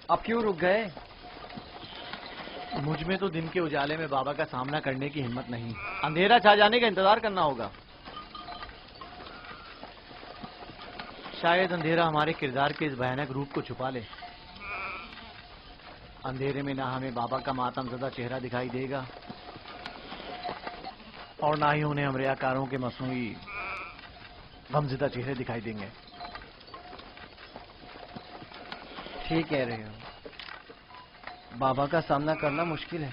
اب کیوں رک گئے؟ مجھ میں تو دن کے اجالے میں بابا کا سامنا کرنے کی ہمت نہیں، اندھیرا چھا جانے کا انتظار کرنا ہوگا۔ شاید اندھیرا ہمارے کردار کے اس بھیانک روپ کو چھپا لے۔ اندھیرے میں نہ ہمیں بابا کا ماتم زدہ چہرہ دکھائی دے گا اور نہ ہی انہیں ہم ریاکاروں کے مصنوعی غمزدہ چہرے دکھائی دیں گے۔ ٹھیک کہہ رہے ہو، بابا کا سامنا کرنا مشکل ہے۔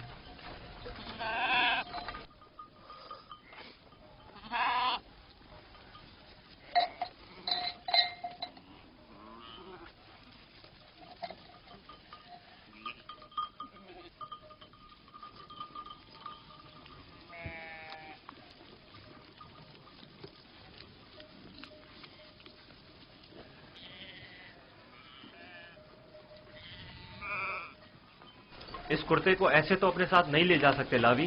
اس کرتے کو ایسے تو اپنے ساتھ نہیں لے جا سکتے لاوی۔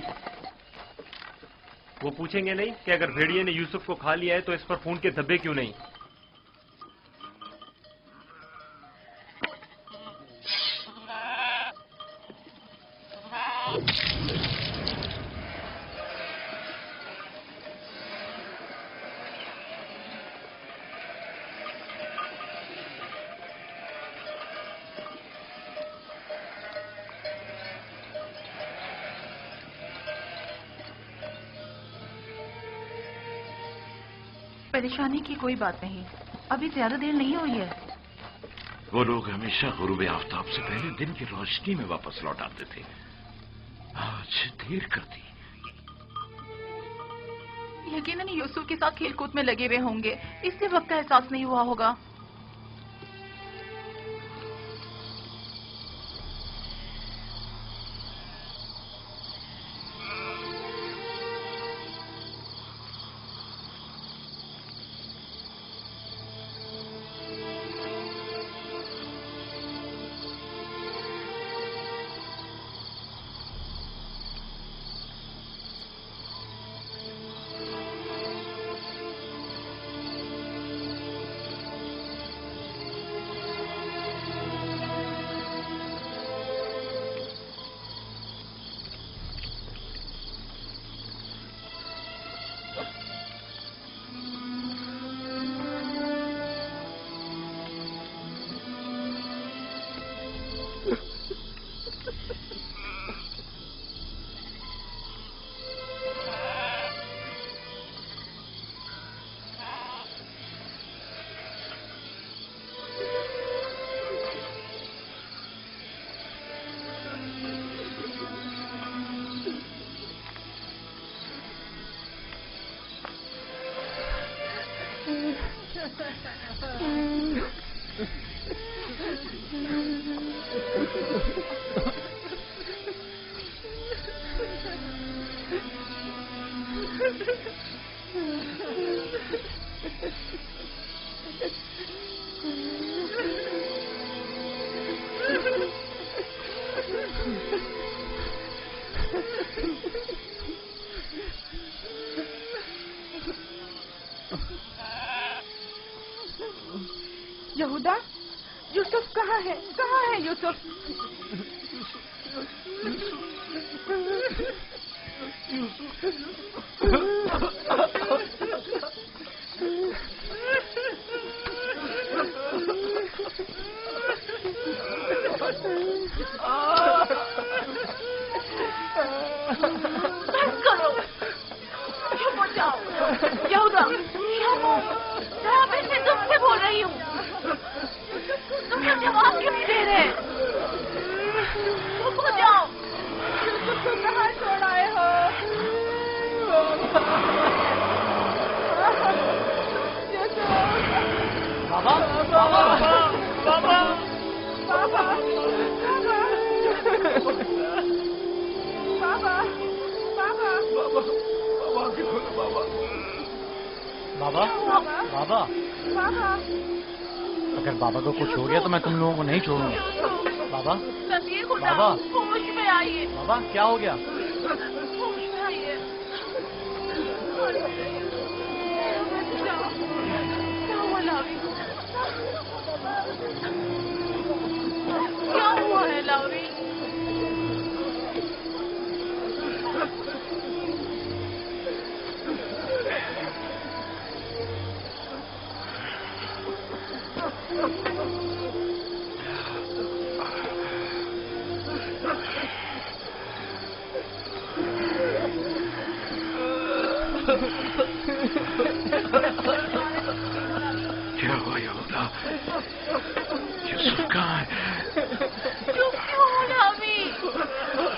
وہ پوچھیں گے نہیں کہ اگر بھیڑیے نے یوسف کو کھا لیا ہے تو اس پر خون کے دھبے کیوں نہیں؟ پریشانی کی کوئی بات نہیں، ابھی زیادہ دیر نہیں ہوئی ہے۔ وہ لوگ ہمیشہ غروب آفتاب سے پہلے دن کی روشنی میں واپس لوٹ آتے تھے، آج دیر کر دی۔ یقیناً یوسف کے ساتھ کھیل کود میں لگے ہوئے ہوں گے، اس لیے وقت کا احساس نہیں ہوا ہوگا۔ یہودا، یوسف کہاں ہے؟ کہاں ہے یوسف؟ اگر بابا کو کچھ ہو گیا تو میں تم لوگوں کو نہیں چھوڑوں گا۔ بابا بابا ہوش میں آئیے۔ بابا کیا ہو گیا؟ ہوش میں آئیے۔ کیا ہوا لاوی؟ کیا क्या हुआ यहूदा? यूसुफ कहाँ है? चुप क्यों हो लावी?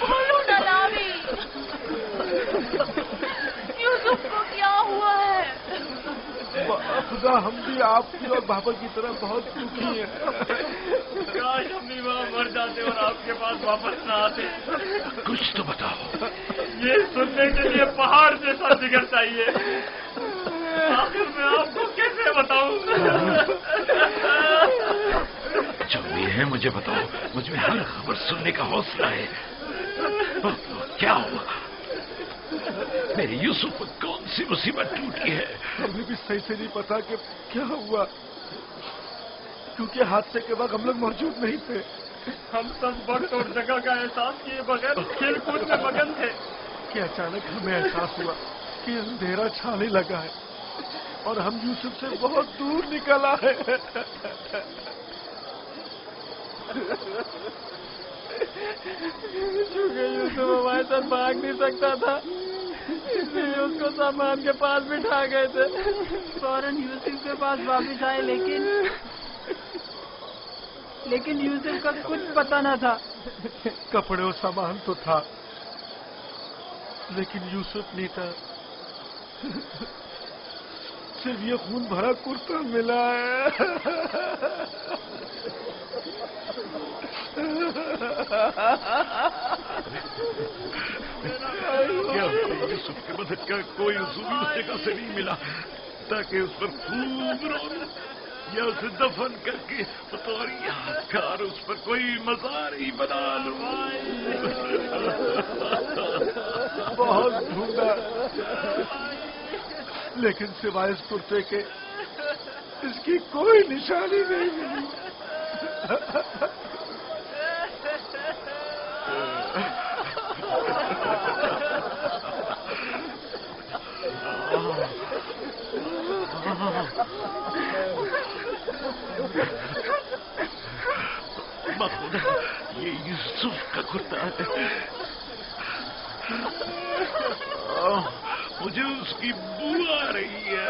बोलो ना लावी। यूसुफ को क्या हुआ है? खुदा, हम भी आपकी और बाबा की तरह बहुत दुखी हैं। काश हम भी वहाँ मर जाते और आपके पास वापस न आते। कुछ तो बताओ। ये सुनने के लिए पहाड़ जैसा जिगर चाहिए। आखिर मैं आपको कैसे बताऊं? जो भी है मुझे बताओ, मुझ में हर खबर सुनने का हौसला है। क्या हुआ? मेरे यूसुफ को कौन सी मुसीबत टूटी है? हमें भी सही से नहीं पता कि क्या हुआ, क्योंकि हादसे के वक्त हम लोग मौजूद नहीं थे। हम सब वक्त और जगह का एहसास किए बगैर खेल कूद में मगन थे कि अचानक हमें एहसास हुआ कि अंधेरा छाने लगा है और हम यूसुफ से बहुत दूर निकल आए। क्योंकि यूसुफ हमारे साथ भाग नहीं सकता था, इसलिए उसको सामान के पास बिठा गए थे। फौरन यूसुफ के पास वापस आए, लेकिन यूसुफ का कुछ पता न था। कपड़े और सामान तो था, लेकिन यूसुफ नहीं था। सिर्फ ये खून भरा कुर्ता मिला है। क्या यूसुफ की मदद का कोई उसूल उस जगह से नहीं मिला ताकि उस पर खूब रोना या उसे दफन करके बतौर यादगार उस पर कोई मजार ही बना लूं। बहुत ढूंढा, लेकिन सिवाय इस कुर्ते के इसकी कोई निशानी नहीं मिली। खुदा, ये यूसुफ का कुर्ता है। मुझे उसकी बू आ रही है।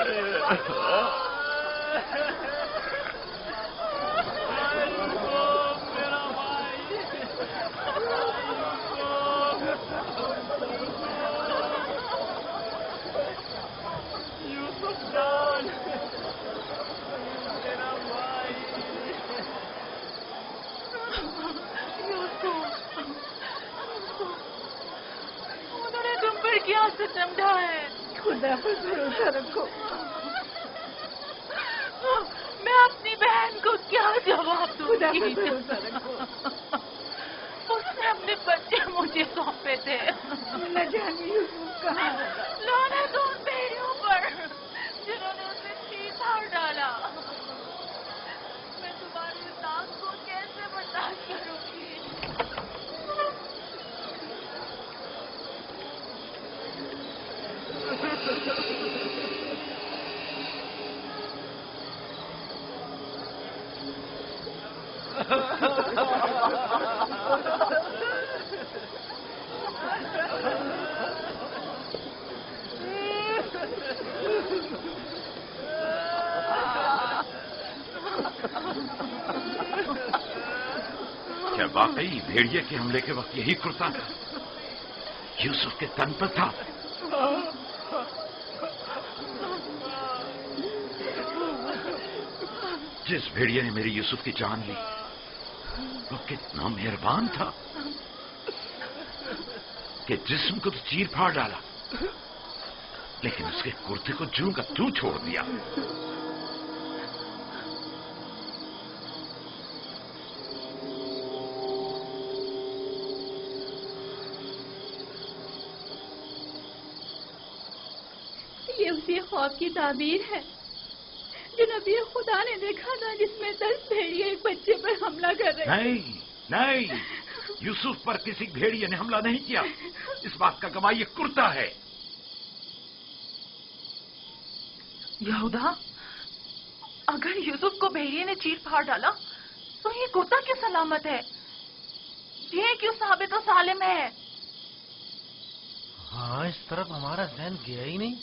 उन्होंने तुम पर क्या सितम ढाया है? खुदा पर भरोसा रखो। मैं अपनी बहन को क्या जवाब खुदा पर दूंगी? भरोसा रखो। उसने अपने बच्चे मुझे सौंपे थे। न जाने यूसुफ कहाँ होगा। लानत उन भेड़ियों पर जिन्होंने उसे चीथाड़ डाला। मैं तुम्हारी इस आग को कैसे बर्दाश्त करूंगी? क्या वाकई भेड़िए के हमले के वक्त यही कुर्ता यूसुफ के तन पर था? जिस भेड़िए ने मेरी यूसुफ की जान ली वो कितना मेहरबान था कि जिस्म को तो चीर फाड़ डाला, लेकिन उसके कुर्ते को जूं का तू छोड़ दिया। ये उसी ख्वाब की ताबीर है जो नबी खुदा ने देखा था, जिसमें 10 भेड़िए एक बच्चे पर हमला कर रहे। नहीं नहीं, यूसुफ पर किसी भेड़िए ने हमला नहीं किया। इस बात का गवाह ये कुर्ता है। यहूदा, अगर यूसुफ को भेड़िए ने चीर फाड़ डाला तो ये कुर्ता क्यों सलामत है? ये क्यों साबित और सालिम है? हाँ, इस तरफ हमारा ज़हन गया ही नहीं।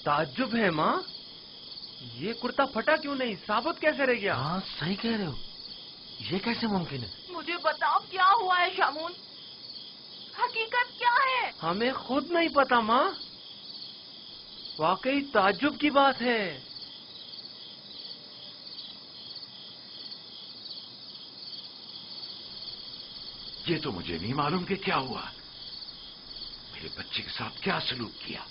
ताज्जुब है माँ, ये कुर्ता फटा क्यों नहीं, साबित कैसे रह गया? हाँ, सही कह रहे हो, ये कैसे मुमकिन है? मुझे बताओ क्या हुआ है शामून, हकीकत क्या है? हमें खुद नहीं पता माँ, वाकई ताज्जुब की बात है। ये तो मुझे नहीं मालूम कि क्या हुआ, मेरे बच्चे के साथ क्या सलूक किया,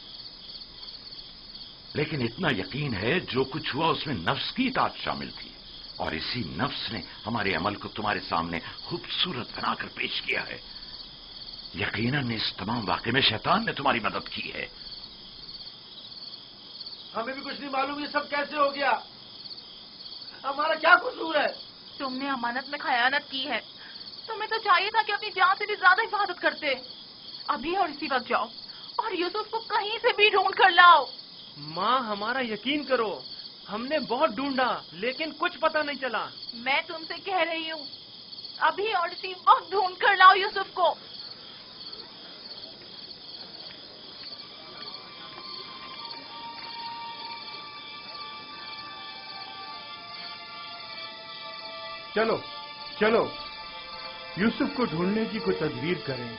लेकिन इतना यकीन है जो कुछ हुआ उसमें नफ्स की इताअत शामिल थी, और इसी नफ्स ने हमारे अमल को तुम्हारे सामने खूबसूरत बनाकर पेश किया है। यकीनन इस तमाम वाक़े में शैतान ने तुम्हारी मदद की है। हमें भी कुछ नहीं मालूम ये सब कैसे हो गया, हमारा क्या कसूर है? तुमने अमानत में खयानत की है, तुम्हें तो चाहिए था कि अपनी जान से भी ज्यादा हिफाजत करते। अभी और इसी वक्त जाओ और यूसुफ को कहीं से भी ढूंढ कर लाओ। माँ हमारा यकीन करो, हमने बहुत ढूंढा लेकिन कुछ पता नहीं चला। मैं तुमसे कह रही हूँ, अभी और इसी वक्त ढूंढ कर लाओ यूसुफ को। चलो चलो, यूसुफ को ढूंढने की कोई तदबीर करें।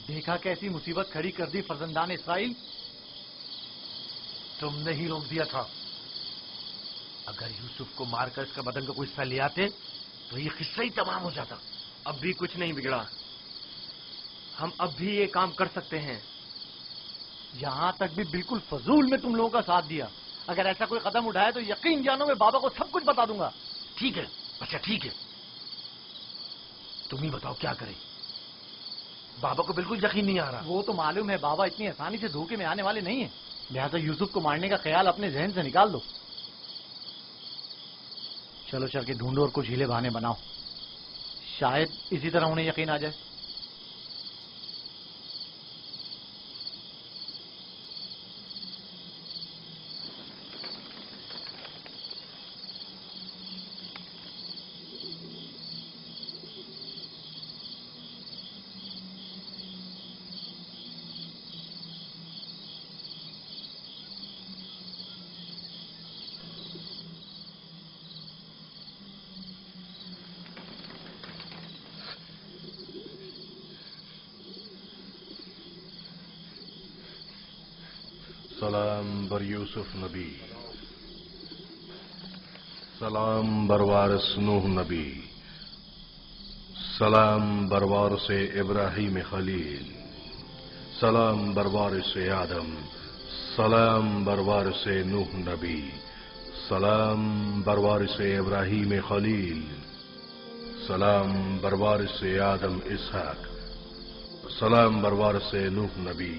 देखा कैसी मुसीबत खड़ी कर दी फर्जंदान इसराइल। तुमने ही रोक दिया था। अगर यूसुफ को मारकर इसका बदन का कोई हिस्सा ले आते तो ये किस्सा ही तमाम हो जाता। अब भी कुछ नहीं बिगड़ा, हम अब भी ये काम कर सकते हैं। यहां तक भी बिल्कुल फजूल में तुम लोगों का साथ दिया। अगर ऐसा कोई कदम उठाए तो यकीन जानो मैं बाबा को सब कुछ बता दूंगा। ठीक है, अच्छा ठीक है, तुम ही बताओ क्या करें। बाबा को बिल्कुल यकीन नहीं आ रहा। वो तो मालूम है बाबा इतनी आसानी से धोखे में आने वाले नहीं है, लिहाजा यूसुफ को मारने का ख्याल अपने जहन से निकाल दो। चलो चल के ढूंढो और कुछ हीले बहाने बनाओ, शायद इसी तरह उन्हें यकीन आ जाए। सलाम बर यूसुफ नबी, सलाम बर वारिस नूह नबी, सलाम बर वारिस इब्राहीम खलील, सलाम बर वारिस आदम, सलाम बर वारिस नूह नबी, सलाम बर वारिस इब्राहीम खलील, सलाम बर वारिस आदम इसहाक, सलाम बर वारिस नूह नबी,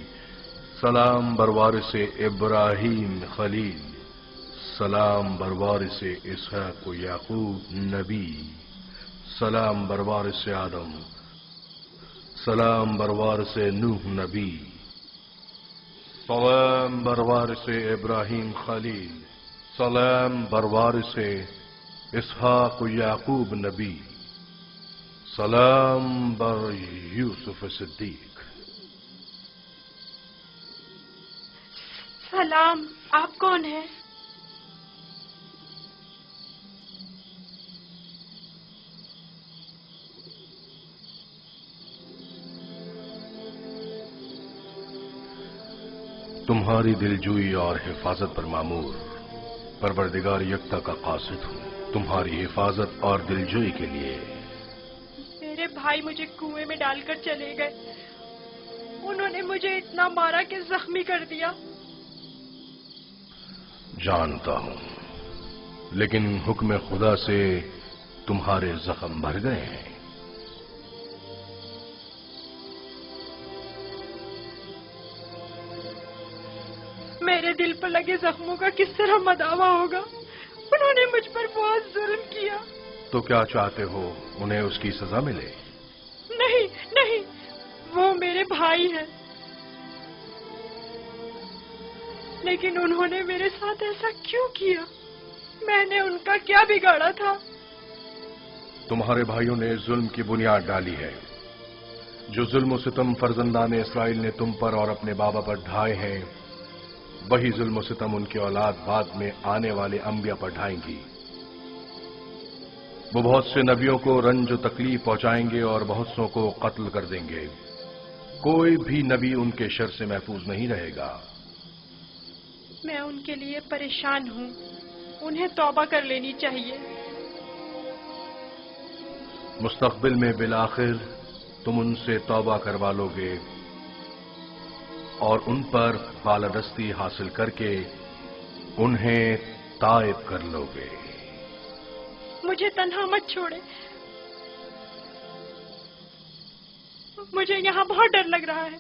सलाम बर वारिस इब्राहीम खलील, सलाम बर वारिस इसहाक याकूब नबी, सलाम बर वारिस आदम, सलाम बर वारिस नूह नबी, सलाम बर वारिस इब्राहीम खलील, सलाम बर वारिस इसहाक याकूब नबी, सलाम बर यूसुफ सिद्दीक। सलाम, आप कौन हैं? तुम्हारी दिलजोई और हिफाजत पर मामूर परवरदिगार यक्ता का कासिद हूँ। तुम्हारी हिफाजत और दिलजोई के लिए मेरे भाई मुझे कुएं में डालकर चले गए। उन्होंने मुझे इतना मारा कि जख्मी कर दिया। जानता हूं, लेकिन हुक्म खुदा से तुम्हारे जख्म भर गए हैं। میرے دل پر لگے زخموں کا کس طرح مداوا ہوگا؟ انہوں نے مجھ پر بہت ظلم کیا. تو کیا چاہتے ہو انہیں اس کی سزا ملے؟ نہیں نہیں، وہ میرے بھائی ہیں، لیکن انہوں نے میرے ساتھ ایسا کیوں کیا؟ میں نے ان کا کیا بگاڑا تھا؟ تمہارے بھائیوں نے ظلم کی بنیاد ڈالی ہے. جو ظلم و ستم فرزندان اسرائیل نے تم پر اور اپنے بابا پر ڈھائے ہیں، وہی ظلم و ستم ان کی اولاد بعد میں آنے والے انبیاء پر ڈھائیں گی. وہ بہت سے نبیوں کو رنج و تکلیف پہنچائیں گے اور بہت سوں کو قتل کر دیں گے. کوئی بھی نبی ان کے شر سے محفوظ نہیں رہے گا. میں ان کے لیے پریشان ہوں، انہیں توبہ کر لینی چاہیے. مستقبل میں بالآخر تم ان سے توبہ کروا لو گے اور ان پر بالادستی حاصل کر کے انہیں تائب کر لو گے. مجھے تنہا مت چھوڑے، مجھے یہاں بہت ڈر لگ رہا ہے.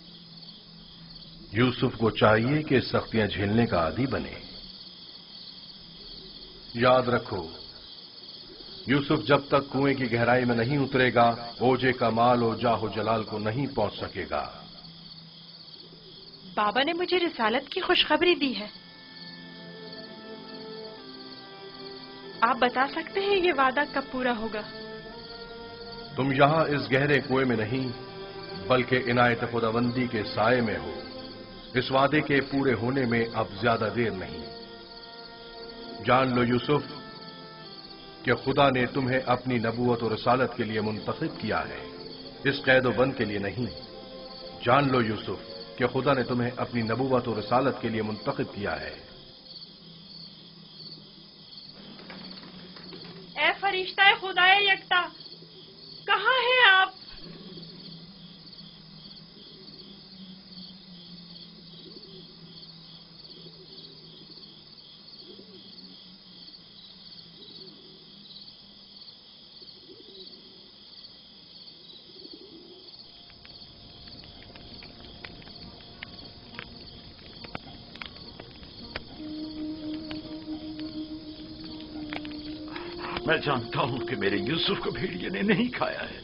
یوسف کو چاہیے کہ سختیاں جھیلنے کا عادی بنے. یاد رکھو، یوسف جب تک کنویں کی گہرائی میں نہیں اترے گا، اوجے کا مال و جاہ و جلال کو نہیں پہنچ سکے گا. بابا نے مجھے رسالت کی خوشخبری دی ہے. آپ بتا سکتے ہیں یہ وعدہ کب پورا ہوگا؟ تم یہاں اس گہرے کنویں میں نہیں بلکہ عنایت خداوندی کے سائے میں ہو. اس وعدے کے پورے ہونے میں اب زیادہ دیر نہیں. جان لو یوسف کہ خدا نے تمہیں اپنی نبوت و رسالت کے لیے منتخب کیا ہے، اس قید و بند کے لیے نہیں. جان لو یوسف کہ خدا نے تمہیں اپنی نبوت و رسالت کے لیے منتخب کیا ہے. اے فرشتہ خدائے یکتا، کہاں ہیں آپ؟ میں جانتا ہوں کہ میرے یوسف کو بھیڑیے نے نہیں کھایا ہے،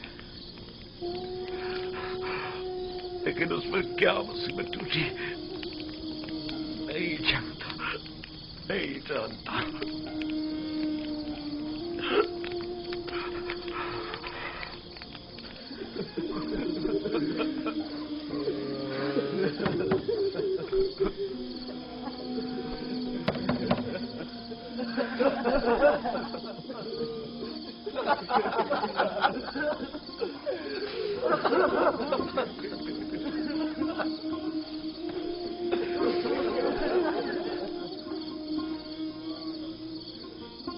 لیکن اس پر کیا مصیبت ٹوٹی نہیں جانتا، نہیں جانتا.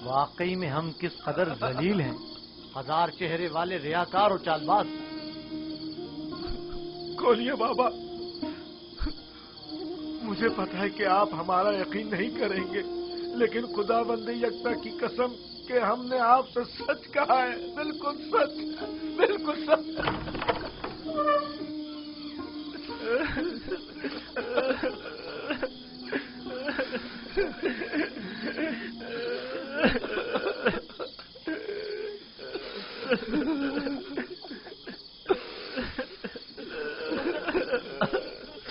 واقعی میں ہم کس قدر ذلیل ہیں، ہزار چہرے والے ریاکار و چالباز. کولیا بابا، مجھے پتا ہے کہ آپ ہمارا یقین نہیں کریں گے، لیکن خدا بند یکتا کی قسم کہ ہم نے آپ سے سچ کہا ہے، بالکل سچ، بالکل سچ.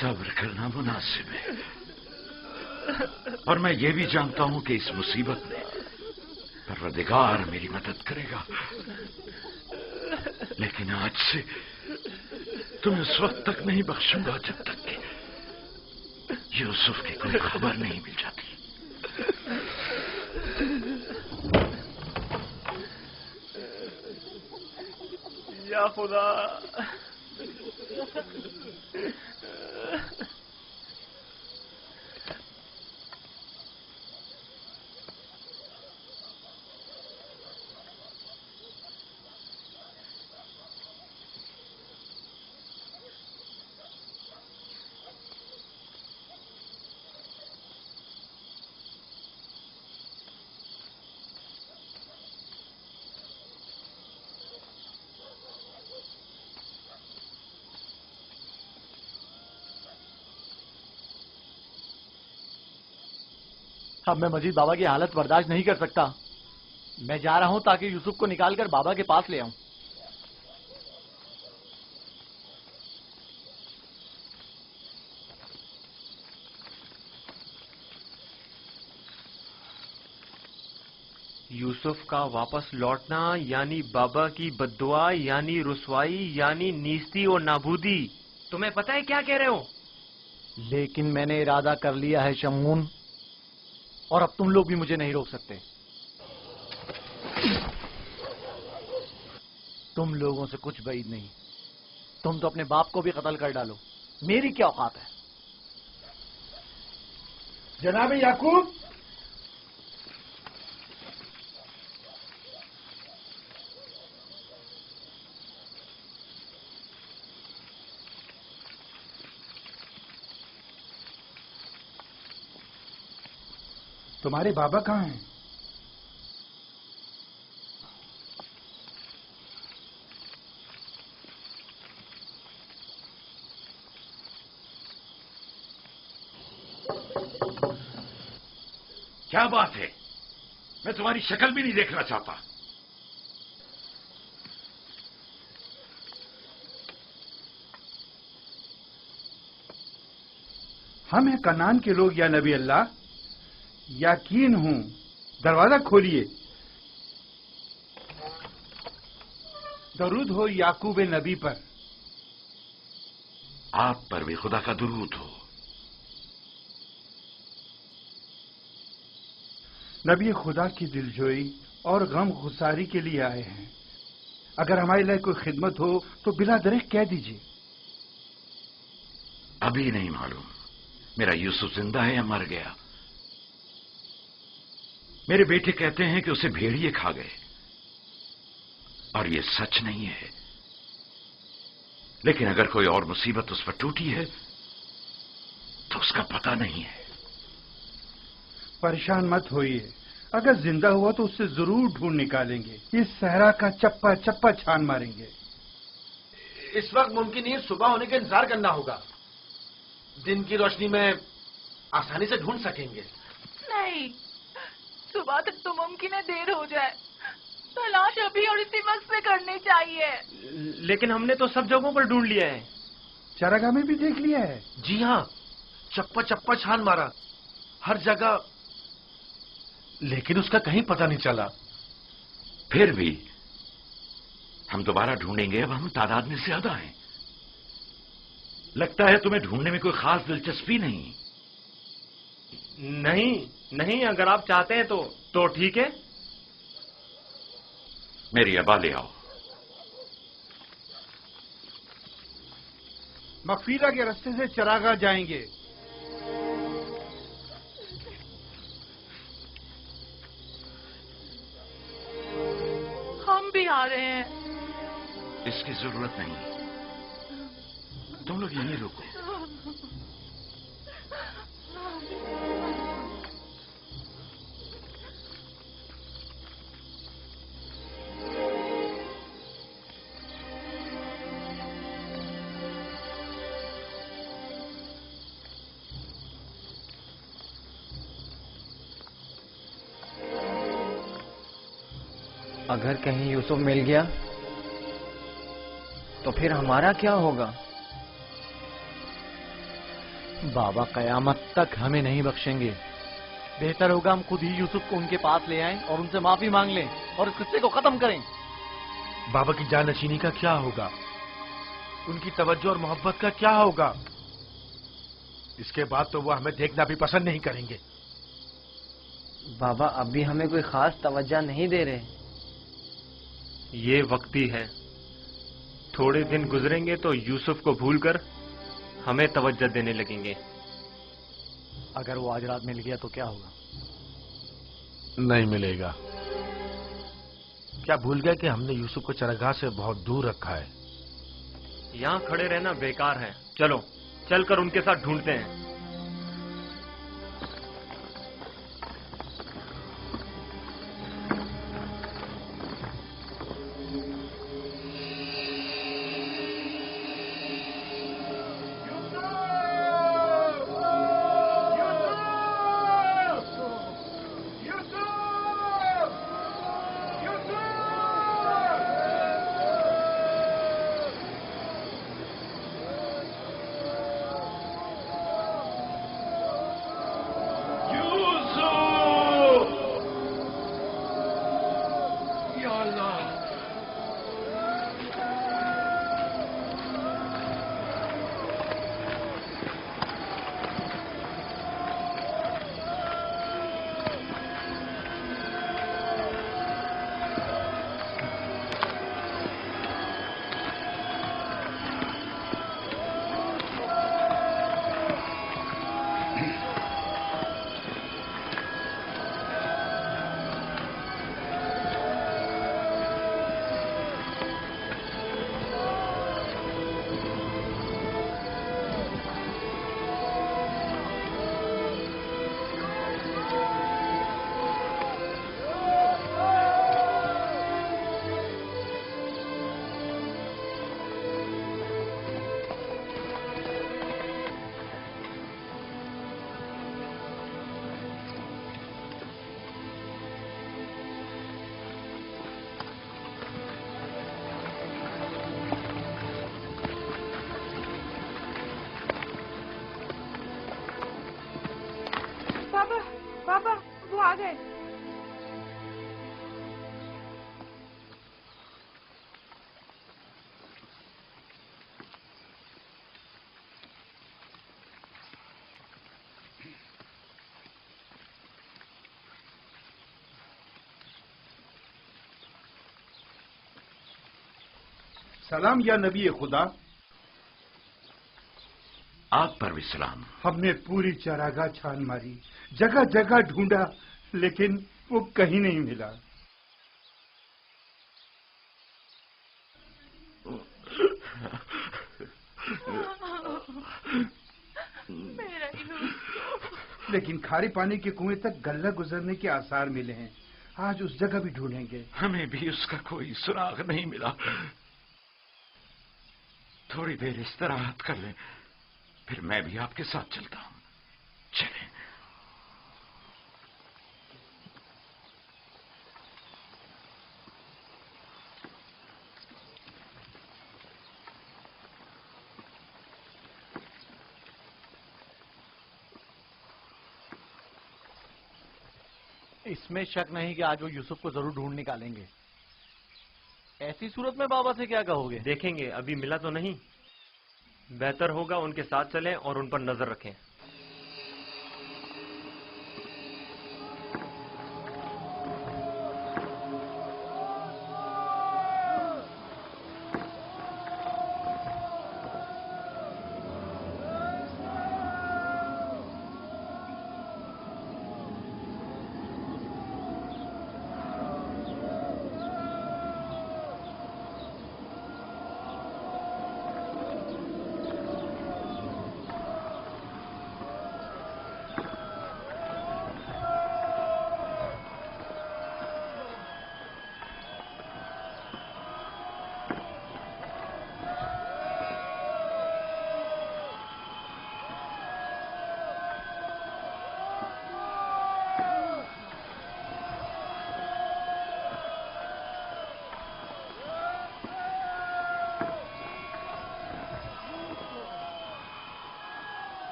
صبر کرنا مناسب ہے، اور میں یہ بھی جانتا ہوں کہ اس مصیبت میں پروردگار میری مدد کرے گا. لیکن آج سے تمہیں اس وقت تک نہیں بخشوں گا جب تک کہ یوسف کی کوئی خبر نہیں مل جاتی. یا خدا، अब मैं मजीद बाबा की हालत बर्दाश्त नहीं कर सकता। मैं जा रहा हूं ताकि यूसुफ को निकाल कर बाबा के पास ले आऊं। यूसुफ का वापस लौटना यानी बाबा की बद्दुआ यानी रुसवाई यानी नीस्ती और नाबूदी। तुम्हें पता है क्या कह रहे हो? लेकिन मैंने इरादा कर लिया है शमून, और अब तुम लोग भी मुझे नहीं रोक सकते। तुम लोगों से कुछ बैद नहीं। तुम तो अपने बाप को भी कत्ल कर डालो, मेरी क्या औकात है? जनाब याकूब, तुम्हारे बाबा कहाँ हैं? क्या बात है? मैं तुम्हारी शक्ल भी नहीं देखना चाहता। हम हैं कनान के लोग या नबी अल्लाह? यकीन हूं, दरवाजा खोलिए। दरूद हो याकूब नबी पर। आप पर भी खुदा का दुरूद हो। नबी खुदा की दिलजोई और गम गुसारी के लिए आए हैं। अगर हमारे लिए कोई खिदमत हो तो बिला दरेक कह दीजिए। अभी नहीं मालूम मेरा यूसुफ जिंदा है या मर गया। मेरे बेटे कहते हैं कि उसे भेड़िए खा गए, और ये सच नहीं है। लेकिन अगर कोई और मुसीबत उस पर टूटी है तो उसका पता नहीं है। परेशान मत होइए, अगर जिंदा हुआ तो उससे जरूर ढूंढ निकालेंगे। इस सहरा का चप्पा चप्पा छान मारेंगे। इस वक्त मुमकिन ही सुबह होने का इंतजार करना होगा। दिन की रोशनी में आसानी से ढूंढ सकेंगे। नहीं, सुबह तक तो मुमकिन है देर हो जाए। तलाश अभी और इसी वक्त से करनी चाहिए। लेकिन हमने तो सब जगहों पर ढूंढ लिया है। चरागाह में भी देख लिया है? जी हाँ, चप्पा चप्पा छान मारा, हर जगह, लेकिन उसका कहीं पता नहीं चला। फिर भी हम दोबारा ढूंढेंगे। अब हम तादाद में ज्यादा हैं। लगता है तुम्हें ढूंढने में कोई खास दिलचस्पी नहीं। नहीं, अगर आप चाहते हैं तो ठीक है। मेरी अबा ले आओ। मगफीरा के रास्ते से चरागाह जाएंगे। हम भी आ रहे हैं। इसकी जरूरत नहीं, तुम लोग यहीं रुको। अगर कहीं यूसुफ मिल गया तो फिर हमारा क्या होगा? बाबा कयामत तक हमें नहीं बख्शेंगे। बेहतर होगा हम खुद ही यूसुफ को उनके पास ले आएं और उनसे माफी मांग लें और इस किस्से को खत्म करें। बाबा की जानशीनी का क्या होगा? उनकी तवज्जो और मोहब्बत का क्या होगा? इसके बाद तो वो हमें देखना भी पसंद नहीं करेंगे। बाबा अभी हमें कोई खास तवज्जो नहीं दे रहे। ये वक्ती है। थोड़े दिन गुजरेंगे तो यूसुफ को भूलकर हमें तवज्जो देने लगेंगे। अगर वो आज रात मिल गया तो क्या होगा? नहीं मिलेगा। क्या भूल गए कि हमने यूसुफ को चरागाह से बहुत दूर रखा है? यहाँ खड़े रहना बेकार है। चलो चलकर उनके साथ ढूंढते हैं। पापा वो आ गए। सलाम या नबी खुदा। आप पर भी सलाम। हमने पूरी चरागाह छान मारी, जगह जगह ढूंढा, लेकिन वो कहीं नहीं मिला। मेरा यूसुफ। लेकिन खारे पानी के कुएं तक गल्ला गुजरने के आसार मिले हैं। आज उस जगह भी ढूंढेंगे। हमें भी उसका कोई सुराग नहीं मिला। थोड़ी देर इस्तराहत कर लें, फिर मैं भी आपके साथ चलता हूं। चलें। इसमें शक नहीं कि आज वो यूसुफ को जरूर ढूंढ निकालेंगे। ऐसी सूरत में बाबा से क्या कहोगे? देखेंगे, अभी मिला तो नहीं। बेहतर होगा उनके साथ चलें और उन पर नजर रखें।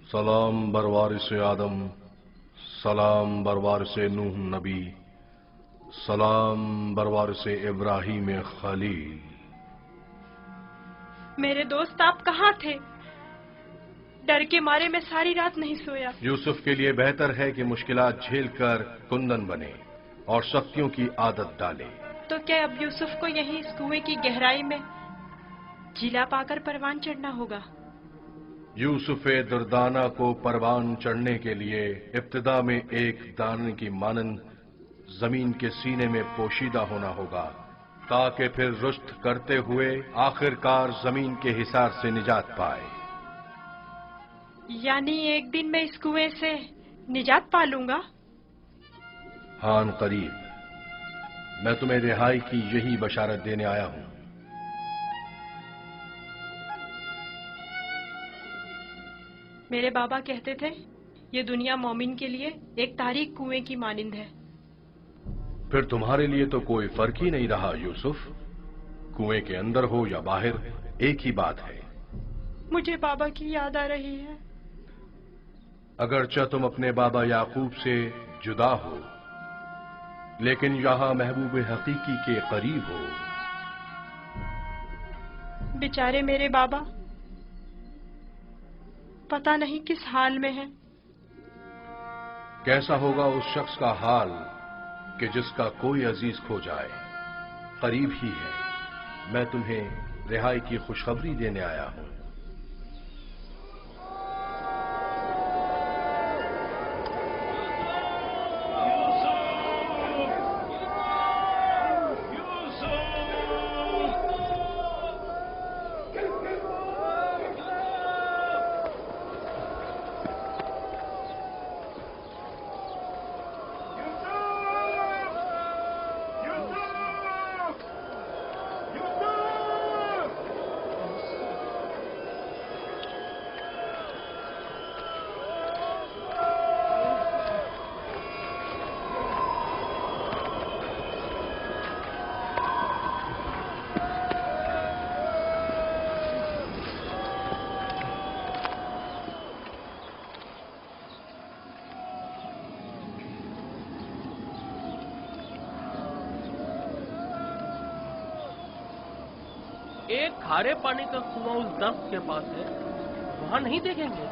सलाम बरवारिस आदम, सलाम बरवारिस नूह नबी, सलाम बरवारिस इब्राहिम खलील। मेरे दोस्त आप कहाँ थे? डर के मारे मैं सारी रात नहीं सोया। यूसुफ के लिए बेहतर है कि मुश्किलात झेलकर कुंदन बने और सख्तियों की आदत डाले। तो क्या अब यूसुफ को यहीं इस कुएं की गहराई में जिला पाकर परवान चढ़ना होगा? यूसुफ दुर्दाना को परवान चढ़ने के लिए इब्तिदा में एक दाने की मानंद जमीन के सीने में पोशीदा होना होगा, ताकि फिर रुश्त करते हुए आखिरकार जमीन के हिसार से निजात पाए। यानी एक दिन मैं इस कुएं से निजात पा लूंगा? हान करीब। मैं तुम्हें रिहाई की यही बशारत देने आया हूं। मेरे बाबा कहते थे ये दुनिया मोमिन के लिए एक तारीख कुएं की मानिंद है। फिर तुम्हारे लिए तो कोई फर्क ही नहीं रहा यूसुफ। कुएं के अंदर हो या बाहर, एक ही बात है। मुझे बाबा की याद आ रही है। अगरचे तुम अपने बाबा याकूब से जुदा हो, लेकिन यहां महबूब हकीकी के करीब हो। बेचारे मेरे बाबा पता नहीं किस हाल में हैं। कैसा होगा उस शख्स का हाल कि जिसका कोई अजीज खो जाए। करीब ही है, मैं तुम्हें रिहाई की खुशखबरी देने आया हूं। एक खारे पानी का कुआं उस दस्त के पास है, वहां नहीं देखेंगे?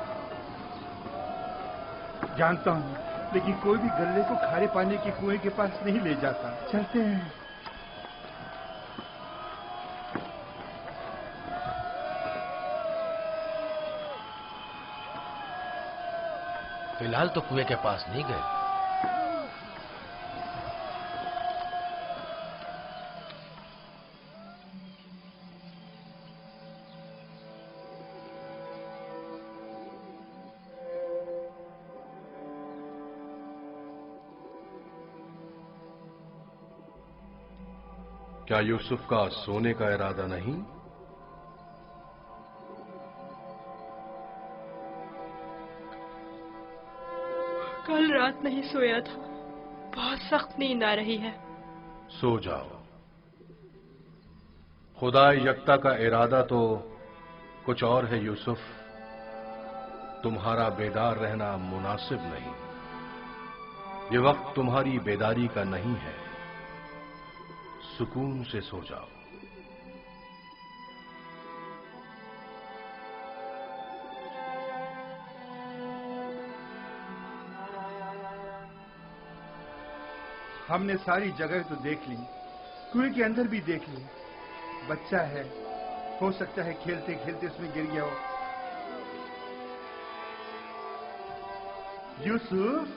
जानता हूँ, लेकिन कोई भी गल्ले को खारे पानी के कुएं के पास नहीं ले जाता। चलते हैं। फिलहाल तो कुएं के पास नहीं गए। क्या यूसुफ का सोने का इरादा नहीं? कल रात नहीं सोया था, बहुत सख्त नींद आ रही है। सो जाओ। खुदा यकता का इरादा तो कुछ और है यूसुफ, तुम्हारा बेदार रहना मुनासिब नहीं। ये वक्त तुम्हारी बेदारी का नहीं है, सुकून से सो जाओ। हमने सारी जगह तो देख ली, कुएं के अंदर भी देख ली। बच्चा है, हो सकता है खेलते खेलते उसमें गिर गया हो। यूसुफ,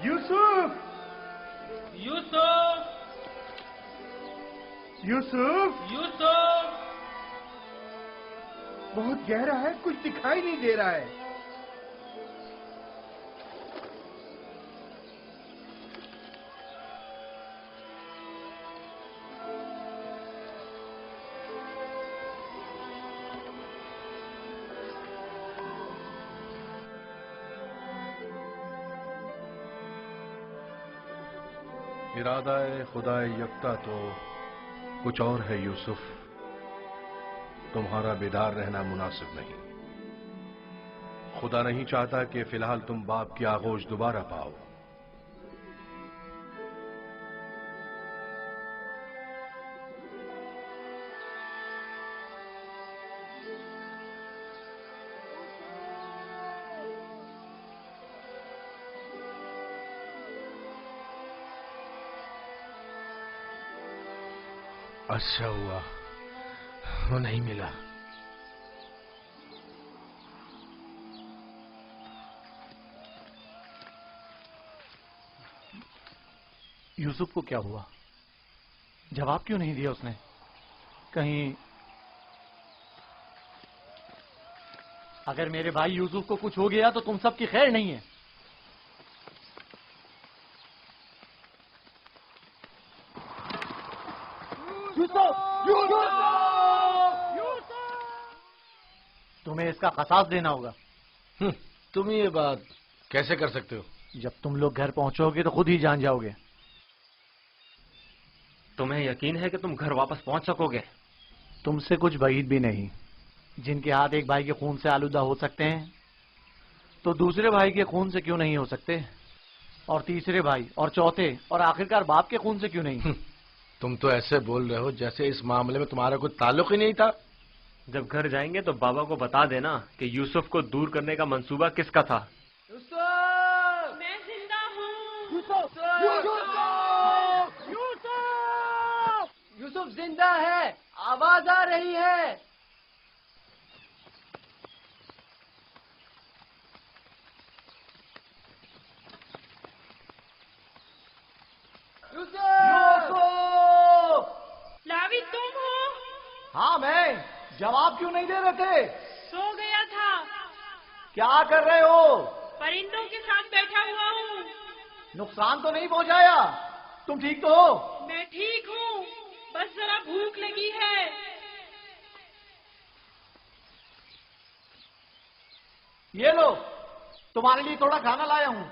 यूसुफ, यूसुफ, यूसुफ, यूसुफ! बहुत गहरा है, कुछ दिखाई नहीं दे रहा है। इरादा खुदा यकता तो कुछ और है यूसुफ, तुम्हारा बेदार रहना मुनासिब नहीं। खुदा नहीं चाहता कि फिलहाल तुम बाप की आगोश दोबारा पाओ। अच्छा हुआ वो नहीं मिला। यूसुफ को क्या हुआ? जवाब क्यों नहीं दिया उसने? कहीं अगर मेरे भाई यूसुफ को कुछ हो गया तो तुम सबकी खैर नहीं है। तुम्हें इसका खसास देना होगा। तुम ये बात कैसे कर सकते हो? जब तुम लोग घर पहुंचोगे तो खुद ही जान जाओगे। तुम्हें यकीन है कि तुम घर वापस पहुंच सकोगे? तुमसे कुछ بعید भी नहीं। जिनके हाथ एक भाई के खून से आलूदा हो सकते हैं तो दूसरे भाई के खून से क्यों नहीं हो सकते? और तीसरे भाई और चौथे और आखिरकार बाप के खून से क्यों नहीं? तुम तो ऐसे बोल रहे हो जैसे इस मामले में तुम्हारा कोई ताल्लुक ही नहीं था। जब घर जाएंगे तो बाबा को बता देना कि यूसुफ को दूर करने का मंसूबा किसका था। मैं یوسف زندہ ہے، آواز آ رہی ہے۔ لاوی تم ہو؟ ہاں میں، جواب کیوں نہیں دے رہے تھے؟ سو گیا تھا۔ کیا کر رہے ہو؟ پرندوں کے ساتھ بیٹھا ہوا ہوں۔ نقصان تو نہیں پہنچایا؟ تم ٹھیک تو ہو؟ میں ٹھیک ہوں، بس ذرا بھوک لگی ہے۔ یہ لو، تمہارے لیے تھوڑا کھانا لایا ہوں۔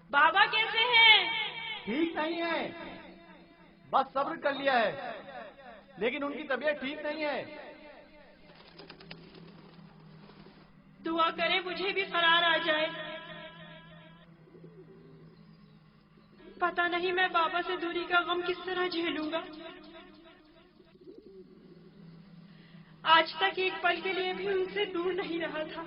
بابا کیسے ہیں؟ ٹھیک نہیں ہے، بس صبر کر لیا ہے، لیکن ان کی طبیعت ٹھیک نہیں ہے۔ دعا کرے مجھے بھی قرار آ جائے۔ پتہ نہیں میں بابا سے دوری کا غم کس طرح جھیلوں گا۔ آج تک ایک پل کے لیے بھی ان سے دور نہیں رہا تھا۔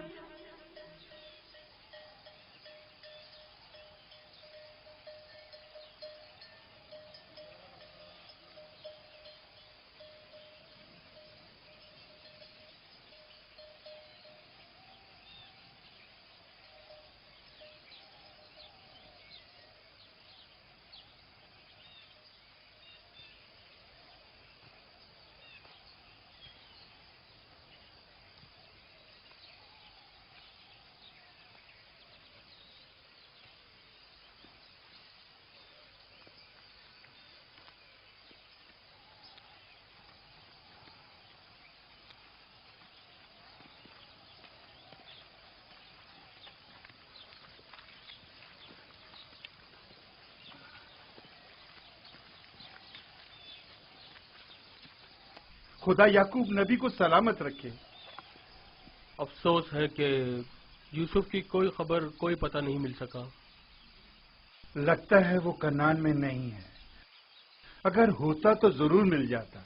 خدا یعقوب نبی کو سلامت رکھے۔ افسوس ہے کہ یوسف کی کوئی خبر، کوئی پتہ نہیں مل سکا۔ لگتا ہے وہ کنعان میں نہیں ہے، اگر ہوتا تو ضرور مل جاتا۔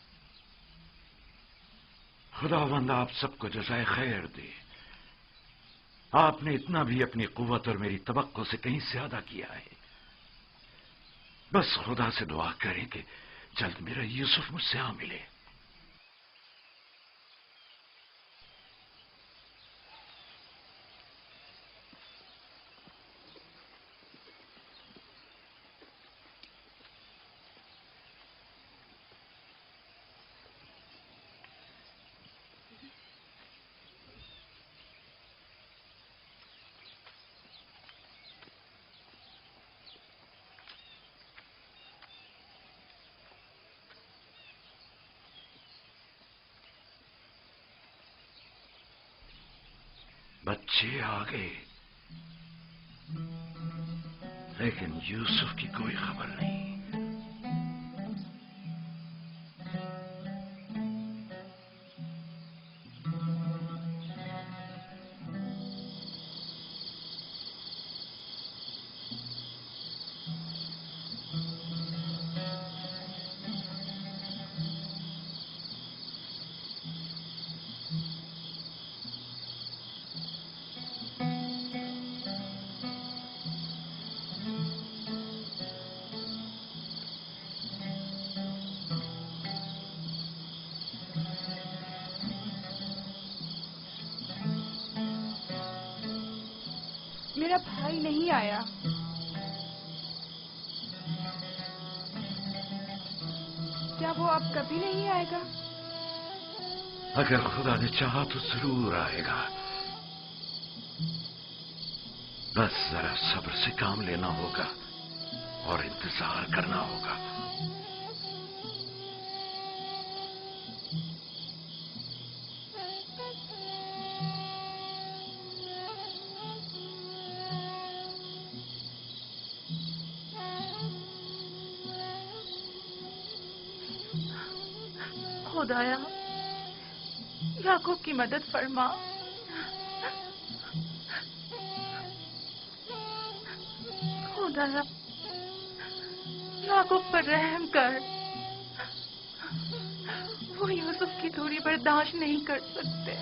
خداوند آپ سب کو جزائے خیر دے۔ آپ نے اتنا بھی اپنی قوت اور میری توقع سے کہیں زیادہ کیا ہے۔ بس خدا سے دعا کریں کہ جلد میرا یوسف مجھ سے آ ملے۔ بچے آ گئے، لیکن یوسف کی کوئی خبر نہیں۔ میرا بھائی نہیں آیا۔ کیا وہ اب کبھی نہیں آئے گا؟ اگر خدا نے چاہا تو ضرور آئے گا، بس ذرا صبر سے کام لینا ہوگا اور انتظار کرنا ہوگا۔ خدایا یعقوب کی مدد فرما، खुदाया याकूब पर रहम कर, वो यूसुफ की दूरी बर्दाश्त नहीं कर सकते।